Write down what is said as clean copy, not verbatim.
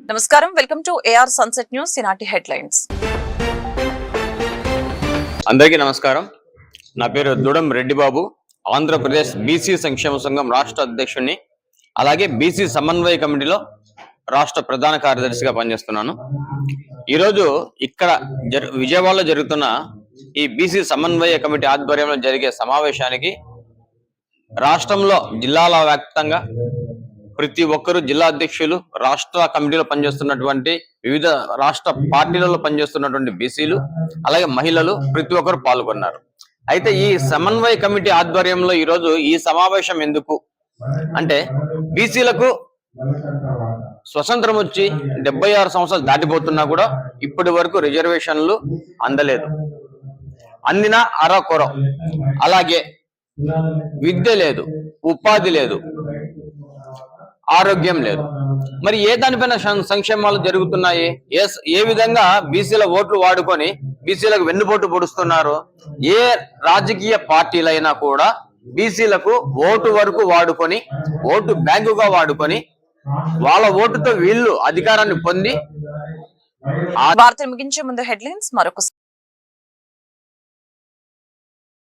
నమస్కారం, welcome to AR sunset news. ఈనాటి headlines. అందరికీ నమస్కారం. నా పేరు దూడం రెడ్డి బాబు. ఆంధ్రప్రదేశ్ బీసీ సంక్షేమ సంఘం రాష్ట్ర అధ్యక్షుడిని, అలాగే బీసీ సమన్వయ కమిటీలో రాష్ట్ర ప్రధాన కార్యదర్శిగా పనిచేస్తున్నాను. ఈరోజు ఇక్కడ విజయవాడలో జరుగుతున్న ఈ బీసీ సమన్వయ కమిటీ ఆధ్వర్యంలో జరిగే సమావేశానికి రాష్ట్రంలో జిల్లాల వ్యాప్తంగా ప్రతి ఒక్కరు, జిల్లా అధ్యక్షులు, రాష్ట్ర కమిటీలో పనిచేస్తున్నటువంటి వివిధ రాష్ట్ర పార్టీలలో పనిచేస్తున్నటువంటి బీసీలు, అలాగే మహిళలు ప్రతి ఒక్కరు పాల్గొన్నారు. అయితే ఈ సమన్వయ కమిటీ ఆధ్వర్యంలో ఈరోజు ఈ సమావేశం ఎందుకు అంటే, బీసీలకు స్వతంత్రం వచ్చి 76 సంవత్సరాలు దాటిపోతున్నా కూడా ఇప్పటి వరకు రిజర్వేషన్లు అందలేదు, అందిన అరకొర. అలాగే విద్య లేదు, ఉపాధి లేదు, ఆరోగ్యం లేదు. మరి ఏ దానిపైన సంక్షేమాలు జరుగుతున్నాయి? ఏ విధంగా బీసీల ఓట్లు వాడుకొని బీసీలకు వెన్నుపోటు పొడుస్తున్నారు? ఏ రాజకీయ పార్టీలైనా కూడా బీసీలకు ఓటు వరకు వాడుకొని, ఓటు బ్యాంకుగా వాడుకొని, వాళ్ళ ఓటుతో వీళ్ళు అధికారాన్ని పొంది. వార్తలు ముగించే ముందు హెడ్లైన్స్ మరొకసారి.